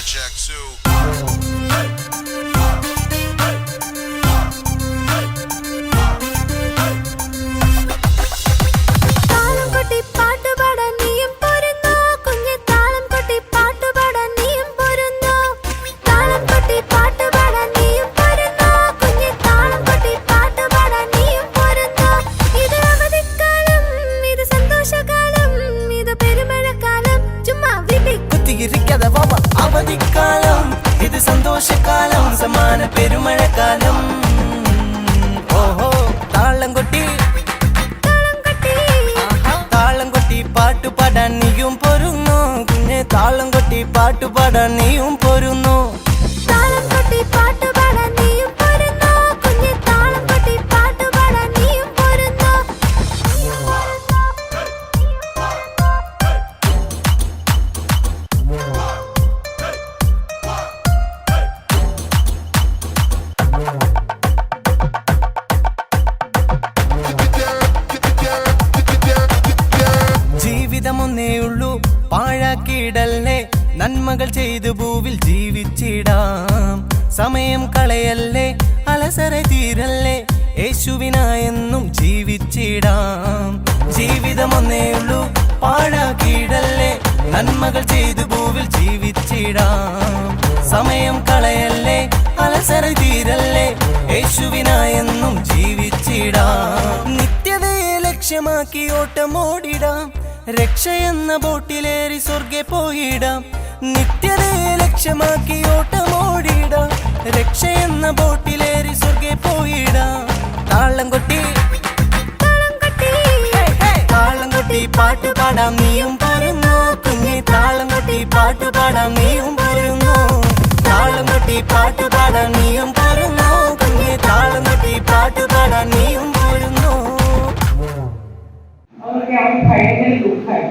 check two. അവധിക്കാലം ഇത് സന്തോഷക്കാലം സമാന പെരുമഴക്കാലം ഓഹോ താളം കൊട്ടി പാട്ടുപാടാൻ നീയും പോരുന്നു കുഞ്ഞെ താളം കൊട്ടി പാട്ടുപാടാൻ നീയും പോരുന്നു ജീവിതമൊന്നേയുള്ളൂ പാഴാക്കിയിടല്ലേ നന്മകൾ ചെയ്തു ഭൂവിൽ ജീവിച്ചിടാം സമയം കളയല്ലേ അലസര തീരല്ലേ യേശുവിനായെന്നും ജീവിച്ചിടാം ജീവിതമൊന്നേയുള്ളൂ പാഴാക്കിയിടല്ലേ നന്മകൾ ചെയ്തു ഭൂവിൽ ജീവിച്ചിടാം സമയം കളയല്ലേ അലസര തീരല്ലേ യേശുവിനായെന്നും ജീവിച്ചിടാം നിത്യതയെ ലക്ഷ്യമാക്കി ഓട്ടമോടിടാം രക്ഷയെന്ന ബോട്ടിലേറി സ്വർഗെ പോയിടാം നിത്യതയെ ലക്ഷ്യമാക്കി ഓട്ടമോടിടാം രക്ഷയെന്ന ബോട്ടിലേറി സ്വർഗെ പോയിടാം താളം കൊട്ടി പാട്ടുപാടാം നീയും പോരുന്നു കുഞ്ഞി താളം കൊട്ടി പാട്ടുപാടാം നീയും പോരുന്നു താളം കൊട്ടി പാട്ടുപാടാം നീയും പോരുന്നു കുഞ്ഞി താളം കൊട്ടി പാട്ടുപാടാം നീയും പോരുന്നു അവൻ ഭയങ്കര ദുഃഖമായി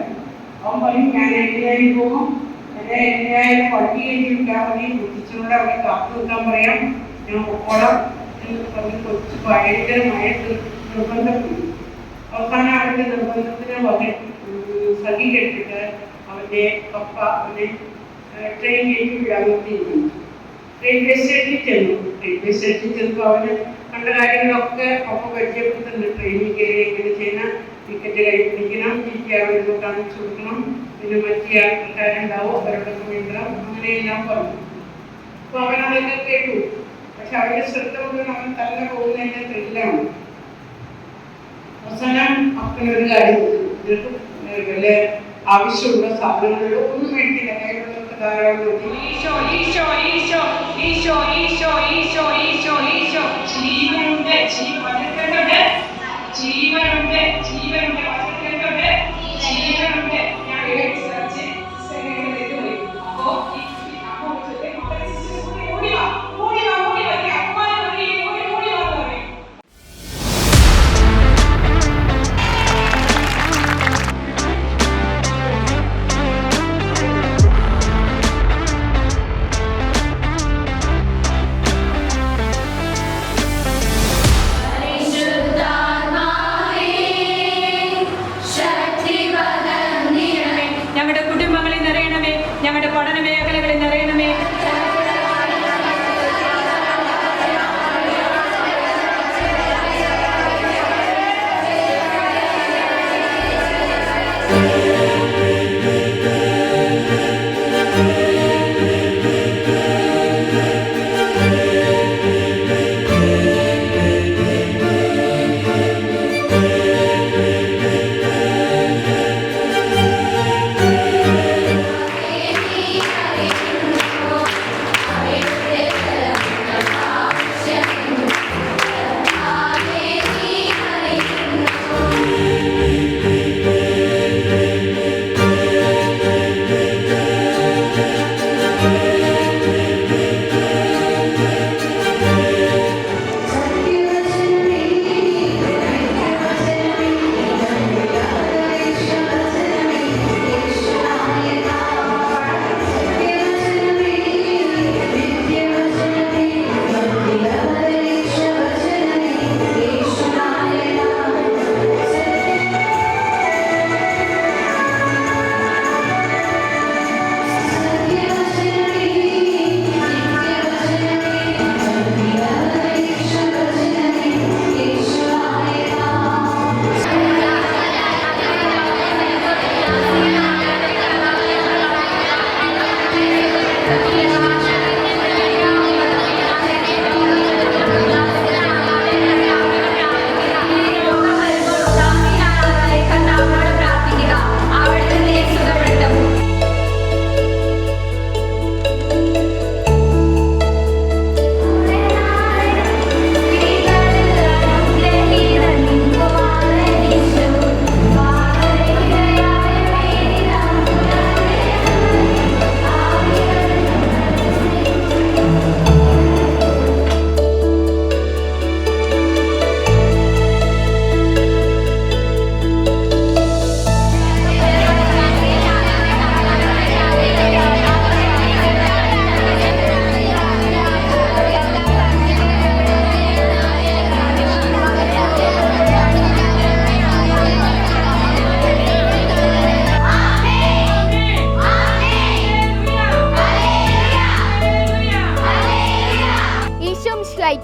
അവൻ പറയും ഞാൻ എങ്ങനെയായി പോകും എന്നെ എങ്ങനെയായാലും വണ്ടി കഴിഞ്ഞിട്ടാൽ മതി കുട്ടിച്ചോട് അവിടെ കാത്തു നിൽക്കാൻ പറയാം ഞാൻ പോകണം എന്ന് പറഞ്ഞ് കൊച്ചു ഭയങ്കരമായിട്ട് നിർബന്ധപ്പെട്ടു അവസാനം അവരുടെ നിർബന്ധത്തിന് മകൻ സഖി കെട്ടിട്ട് അവൻ്റെ പപ്പ അവനെ ട്രെയിൻ കയറ്റി വിടാൻ വേണ്ടിയിരുന്നു റെയിൽവേ സ്റ്റേഷനിൽ ചെന്നപ്പോൾ അവന് കണ്ട കാര്യങ്ങളൊക്കെ പപ്പ പരിചയപ്പെടുത്തുന്നുണ്ട് ട്രെയിനിൽ കയറി എങ്ങനെ ചെയ്യണം ടിക്കറ്റ് കൈ പിടിക്കണം TTR വരുമ്പോൾ കാണിച്ചു കൊടുക്കണം പിന്നെ മറ്റേ ആൾക്കാരുണ്ടാവും അവരോടൊക്കെ വേണ്ടണം അങ്ങനെയെല്ലാം പറഞ്ഞു അപ്പോൾ അവൻ അതൊക്കെ കേട്ടു പക്ഷെ അവരുടെ ശ്രദ്ധ മുഴുവൻ അവൻ തന്നെ പോകുന്നതിൻ്റെ ത്രില്ലാണ് അവസാനം അപ്പനൊരു കാര്യം ഇതിற்கு വല്ല ആവശ്യമുള്ള സാധനങ്ങളോ ഒന്നും മേടിക്കില്ല കയ്യിലുള്ളവർക്ക് ധാരാളം മതി ജീവനുണ്ട്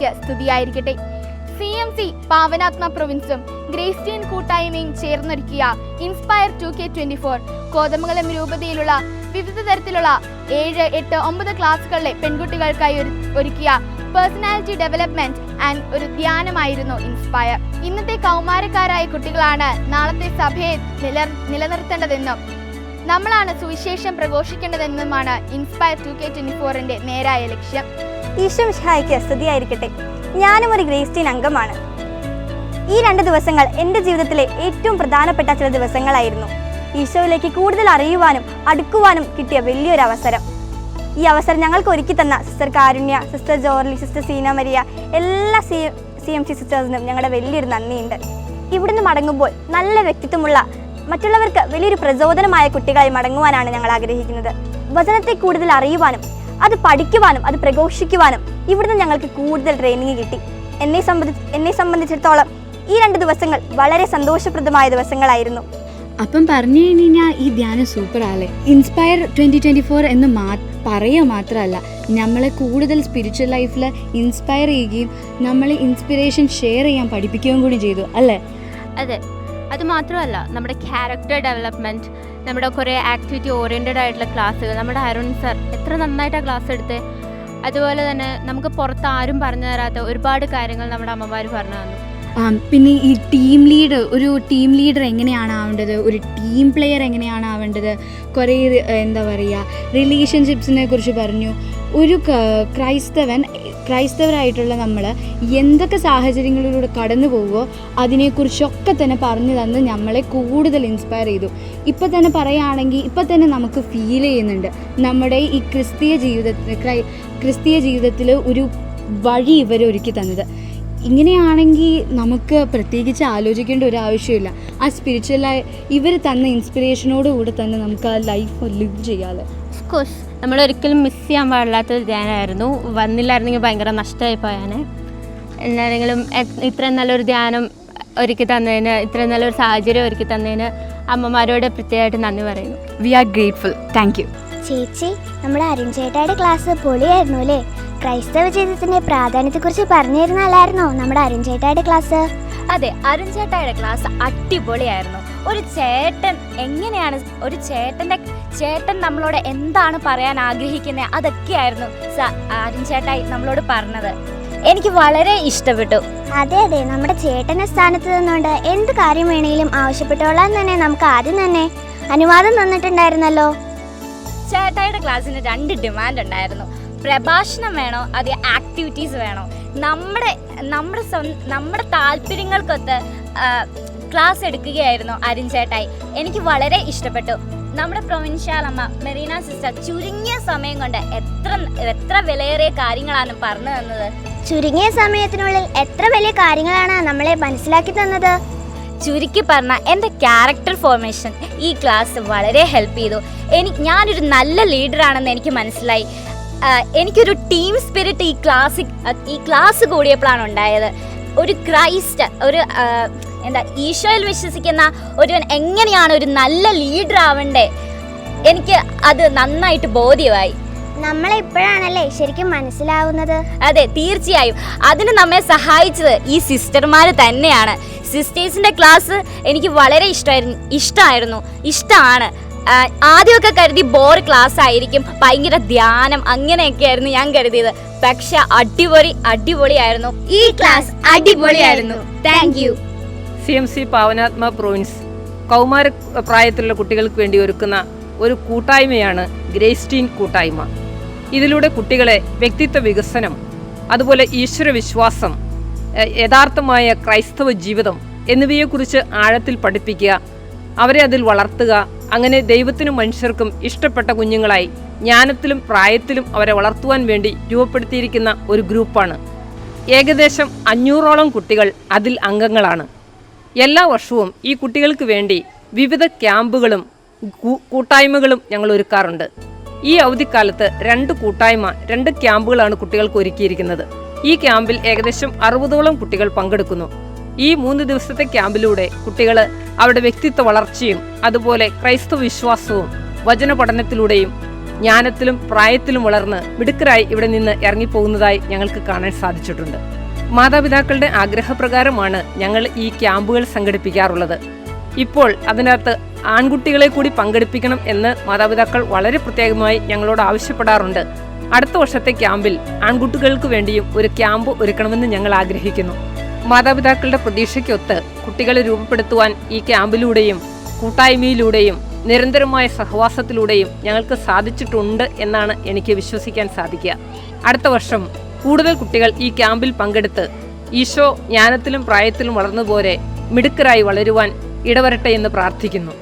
മിശിഹായ്ക്ക് സ്തുതിയായിരിക്കട്ടെ. CMC പാവനാത്മ പ്രൊവിൻസും ഗ്രേസ്റ്റീൻ കൂട്ടായ്മയും ചേർന്നൊരുക്കിയ ഇൻസ്പയർ 2K24 കോതമംഗലം രൂപതയിലുള്ള വിവിധ തരത്തിലുള്ള 7, 8, 9 ക്ലാസ്സുകളിലെ പെൺകുട്ടികൾക്കായി ഒരുക്കിയ പേഴ്സണാലിറ്റി ഡെവലപ്മെന്റ് ആൻഡ് ഒരു ധ്യാനമായിരുന്നു ഇൻസ്പയർ. ഇന്നത്തെ കൗമാരക്കാരായ കുട്ടികളാണ് നാളത്തെ സഭയെ നിലനിർത്തേണ്ടതെന്നും നമ്മളാണ് സുവിശേഷം പ്രഘോഷിക്കേണ്ടതെന്നുമാണ് ഇൻസ്പയർ 2K24ന്റെ നേരായ ലക്ഷ്യം. ഈശോ മിശിഹായ്ക്ക് സ്തുതിയായിരിക്കട്ടെ. ഞാനും ഒരു ഗ്രേസ്റ്റീൻ അംഗമാണ്. ഈ 2 ദിവസങ്ങൾ എൻ്റെ ജീവിതത്തിലെ ഏറ്റവും പ്രധാനപ്പെട്ട ചില ദിവസങ്ങളായിരുന്നു. ഈശോയിലേക്ക് കൂടുതൽ അറിയുവാനും അടുക്കുവാനും കിട്ടിയ വലിയൊരു അവസരം. ഈ അവസരം ഞങ്ങൾക്ക് ഒരുക്കി തന്ന sister Karunya, sister Jorly, sister Seena Maria, എല്ലാ CMC സിസ്റ്റേഴ്സിനും ഞങ്ങളുടെ വലിയൊരു നന്ദിയുണ്ട്. ഇവിടുന്ന് മടങ്ങുമ്പോൾ നല്ല വ്യക്തിത്വമുള്ള, മറ്റുള്ളവർക്ക് വലിയൊരു പ്രചോദനമായ കുട്ടികളായി മടങ്ങുവാനാണ് ഞങ്ങൾ ആഗ്രഹിക്കുന്നത്. വചനത്തെ കൂടുതൽ അറിയുവാനും അത് പഠിക്കുവാനും അത് പ്രഘോഷിക്കുവാനും ഇവിടുന്ന് ഞങ്ങൾക്ക് കൂടുതൽ ട്രെയിനിങ് കിട്ടി. എന്നെ സംബന്ധിച്ചിടത്തോളം ഈ 2 ദിവസങ്ങൾ വളരെ സന്തോഷപ്രദമായ ദിവസങ്ങളായിരുന്നു. അപ്പം പറഞ്ഞു കഴിഞ്ഞാൽ ഈ ധ്യാനം സൂപ്പറാല്ലേ. ഇൻസ്പയർ 2024 എന്ന് പറയുക മാത്രമല്ല, നമ്മളെ കൂടുതൽ സ്പിരിച്വൽ ലൈഫിൽ ഇൻസ്പയർ ചെയ്യുകയും നമ്മളെ ഇൻസ്പിറേഷൻ ഷെയർ ചെയ്യാൻ പഠിപ്പിക്കുകയും കൂടി ചെയ്തു അല്ലേ? അതെ, അതുമാത്രമല്ല നമ്മുടെ ക്യാരക്ടർ ഡെവലപ്മെൻറ്റ്, നമ്മുടെ കുറേ ആക്ടിവിറ്റി ഓറിയൻറ്റഡ് ആയിട്ടുള്ള ക്ലാസ്സുകൾ, നമ്മുടെ അരുൺ സർ എത്ര നന്നായിട്ടാണ് ക്ലാസ് എടുത്തത്. അതുപോലെ തന്നെ നമുക്ക് പുറത്ത് ആരും പറഞ്ഞു തരാത്ത ഒരുപാട് കാര്യങ്ങൾ നമ്മുടെ അമ്മമാർ പറഞ്ഞു തന്നു. പിന്നെ ഈ ഒരു ടീം ലീഡർ എങ്ങനെയാണ് ആവേണ്ടത്, ഒരു ടീം പ്ലെയർ എങ്ങനെയാണ് ആവേണ്ടത്, കുറേ എന്താ പറയുക റിലേഷൻഷിപ്സിനെ കുറിച്ച് പറഞ്ഞു. ഒരു ക്രൈസ്തവരായിട്ടുള്ള നമ്മൾ എന്തൊക്കെ സാഹചര്യങ്ങളിലൂടെ കടന്നു പോകുമോ അതിനെക്കുറിച്ചൊക്കെ തന്നെ പറഞ്ഞു തന്ന് നമ്മളെ കൂടുതൽ ഇൻസ്പയർ ചെയ്തു. ഇപ്പം തന്നെ പറയുകയാണെങ്കിൽ ഇപ്പം തന്നെ നമുക്ക് ഫീൽ ചെയ്യുന്നുണ്ട് നമ്മുടെ ഈ ക്രിസ്തീയ ജീവിതത്തിൽ ഒരു വഴി ഇവർ ഒരുക്കി തന്നത്. ഇങ്ങനെയാണെങ്കിൽ നമുക്ക് പ്രത്യേകിച്ച് ആലോചിക്കേണ്ട ഒരു ആവശ്യമില്ല. ആ സ്പിരിച്വലായി ഇവർ തന്ന ഇൻസ്പിറേഷനോടുകൂടെ തന്നെ നമുക്ക് ആ ലൈഫ് ലിവ് ചെയ്യാമല്ലോ. ഓഫ്കോഴ്സ് നമ്മളൊരിക്കലും മിസ് ചെയ്യാൻ പാടില്ലാത്തൊരു ധ്യാനമായിരുന്നു. വന്നില്ലായിരുന്നെങ്കിൽ ഭയങ്കര നഷ്ടമായി പോയാനെ. എന്നാണെങ്കിലും ഇത്രയും നല്ലൊരു ധ്യാനം ഒരുക്കി തന്നതിന്, ഇത്രയും നല്ലൊരു സാഹചര്യം ഒരുക്കി തന്നതിന് അമ്മമാരോട് പ്രത്യേകമായിട്ട് നന്ദി പറയുന്നു. We are grateful. Thank you ചേച്ചി. നമ്മുടെ അരുൺ ചേട്ടായുടെ ക്ലാസ് പൊളിയായിരുന്നു അല്ലേ? ക്രൈസ്തവ ജീവിതത്തിന്റെ പ്രാധാന്യത്തെക്കുറിച്ച് പറഞ്ഞു തരുന്നല്ലായിരുന്നോ നമ്മുടെ അരുൺ ചേട്ടായുടെ ക്ലാസ്? അതെ, അരുൺ ചേട്ടായുടെ ക്ലാസ് അടിപൊളിയായിരുന്നു. ഒരു ചേട്ടൻ എങ്ങനെയാണ്, ഒരു ചേട്ടൻ നമ്മളോട് എന്താണ് പറയാൻ ആഗ്രഹിക്കുന്നത്, അതൊക്കെയായിരുന്നു അരുൺ ചേട്ടായി നമ്മളോട് പറഞ്ഞത്. എനിക്ക് വളരെ ഇഷ്ടപ്പെട്ടു. അതെ അതെ, നമ്മുടെ ചേട്ടന്റെ സ്ഥാനത്ത് നിന്നുകൊണ്ട് എന്ത് കാര്യം വേണമെങ്കിലും ആവശ്യപ്പെട്ടോളാൻ തന്നെ നമുക്ക് ആദ്യം തന്നെ അനുവാദം തന്നിട്ടുണ്ടായിരുന്നല്ലോ. ചേട്ടായുടെ ക്ലാസ്സിന് 2 ഡിമാൻഡ് ഉണ്ടായിരുന്നു. പ്രഭാഷണം വേണോ അതോ ആക്ടിവിറ്റീസ് വേണോ? നമ്മുടെ താല്പര്യങ്ങൾക്കൊത്ത് ക്ലാസ് എടുക്കുകയായിരുന്നു അരുൺ ചേട്ടായി. എനിക്ക് വളരെ ഇഷ്ടപ്പെട്ടു. നമ്മുടെ പ്രൊവിൻഷ്യൽ അമ്മ മെറീന സിസ്റ്റർ ചുരുങ്ങിയ സമയം കൊണ്ട് എത്ര വിലയേറിയ കാര്യങ്ങളാണ് പറഞ്ഞു തന്നത്. ചുരുങ്ങിയ സമയത്തിനുള്ളിൽ എത്ര വലിയ കാര്യങ്ങളാണ് നമ്മളെ മനസ്സിലാക്കി തന്നത്. ചുരുക്കി പറഞ്ഞ എൻ്റെ ക്യാരക്ടർ ഫോർമേഷൻ ഈ ക്ലാസ് വളരെ ഹെൽപ്പ് ചെയ്തു. ഞാനൊരു നല്ല ലീഡറാണെന്ന് എനിക്ക് മനസ്സിലായി. എനിക്കൊരു ടീം സ്പിരിറ്റ് ഈ ക്ലാസ് കൂടിയപ്പോഴാണ് ഉണ്ടായത്. ഒരു ഈശോയിൽ വിശ്വസിക്കുന്ന ഒരുവൻ എങ്ങനെയാണ് ഒരു നല്ല ലീഡർ ആവണ്ടേ, എനിക്ക് അത് നന്നായിട്ട് ബോധ്യമായി. നമ്മളെ ഇപ്പോഴാണല്ലേ ശരിക്കും മനസ്സിലാവുന്നത്. അതെ, തീർച്ചയായും അതിന് നമ്മെ സഹായിച്ചത് ഈ സിസ്റ്റർമാർ തന്നെയാണ്. സിസ്റ്റേഴ്സിൻ്റെ ക്ലാസ് എനിക്ക് വളരെ ഇഷ്ടമാണ്. ആദ്യമൊക്കെ കരുതി ബോർ ക്ലാസ് ആയിരിക്കും, ഭയങ്കര ധ്യാനം അങ്ങനെയൊക്കെ ആയിരുന്നു ഞാൻ കരുതിയത്. പക്ഷെ അടിപൊളിയായിരുന്നു. ഈ ക്ലാസ് അടിപൊളിയായിരുന്നു. Thank you. CMC Pavanatma province കൗമാര പ്രായത്തിലുള്ള കുട്ടികൾക്ക് വേണ്ടി ഒരുക്കുന്ന ഒരു കൂട്ടായ്മയാണ് ഗ്രേസ്റ്റീൻ കൂട്ടായ്മ. ഇതിലൂടെ കുട്ടികളെ വ്യക്തിത്വ വികസനം, അതുപോലെ ഈശ്വരവിശ്വാസം, യഥാർത്ഥമായ ക്രൈസ്തവ ജീവിതം എന്നിവയെക്കുറിച്ച് ആഴത്തിൽ പഠിപ്പിക്കുക, അവരെ അതിൽ വളർത്തുക. അങ്ങനെ ദൈവത്തിനും മനുഷ്യർക്കും ഇഷ്ടപ്പെട്ട കുഞ്ഞുങ്ങളായി ജ്ഞാനത്തിലും പ്രായത്തിലും അവരെ വളർത്തുവാൻ വേണ്ടി രൂപപ്പെടുത്തിയിരിക്കുന്ന ഒരു ഗ്രൂപ്പാണ്. ഏകദേശം 500ഓളം കുട്ടികൾ അതിൽ അംഗങ്ങളാണ്. എല്ലാ വർഷവും ഈ കുട്ടികൾക്ക് വേണ്ടി വിവിധ ക്യാമ്പുകളും കൂട്ടായ്മകളും ഞങ്ങൾ ഒരുക്കാറുണ്ട്. ഈ അവധിക്കാലത്ത് 2 ക്യാമ്പുകളാണ് കുട്ടികൾക്ക് ഒരുക്കിയിരിക്കുന്നത്. ഈ ക്യാമ്പിൽ ഏകദേശം 60ഓളം കുട്ടികൾ പങ്കെടുക്കുന്നു. ഈ 3 ദിവസത്തെ ക്യാമ്പിലൂടെ കുട്ടികൾ അവരുടെ വ്യക്തിത്വ വളർച്ചയും അതുപോലെ ക്രൈസ്തവ വിശ്വാസവും വചന പഠനത്തിലൂടെയും ജ്ഞാനത്തിലും പ്രായത്തിലും വളർന്ന് മിടുക്കരായി ഇവിടെ നിന്ന് ഇറങ്ങിപ്പോകുന്നതായി ഞങ്ങൾക്ക് കാണാൻ സാധിച്ചിട്ടുണ്ട്. മാതാപിതാക്കളുടെ ആഗ്രഹപ്രകാരമാണ് ഞങ്ങൾ ഈ ക്യാമ്പുകൾ സംഘടിപ്പിക്കാറുള്ളത്. ഇപ്പോൾ അതിനകത്ത് ആൺകുട്ടികളെ കൂടി പങ്കെടുപ്പിക്കണം എന്ന് മാതാപിതാക്കൾ വളരെ പ്രത്യേകമായി ഞങ്ങളോട് ആവശ്യപ്പെടാറുണ്ട്. അടുത്ത വർഷത്തെ ക്യാമ്പിൽ ആൺകുട്ടികൾക്ക് വേണ്ടിയും ഒരു ക്യാമ്പ് ഒരുക്കണമെന്ന് ഞങ്ങൾ ആഗ്രഹിക്കുന്നു. മാതാപിതാക്കളുടെ പ്രതീക്ഷയ്ക്കൊത്ത് കുട്ടികളെ രൂപപ്പെടുത്തുവാൻ ഈ ക്യാമ്പിലൂടെയും കൂട്ടായ്മയിലൂടെയും നിരന്തരമായ സഹവാസത്തിലൂടെയും ഞങ്ങൾക്ക് സാധിച്ചിട്ടുണ്ട് എന്നാണ് എനിക്ക് വിശ്വസിക്കാൻ സാധിക്കുക. അടുത്ത വർഷം കൂടുതൽ കുട്ടികൾ ഈ ക്യാമ്പിൽ പങ്കെടുത്ത് ഈശോ ജ്ഞാനത്തിലും പ്രായത്തിലും വളർന്നുപോലെ മിടുക്കരായി വളരുവാൻ ഇടവരട്ടെ എന്ന് പ്രാർത്ഥിക്കുന്നു.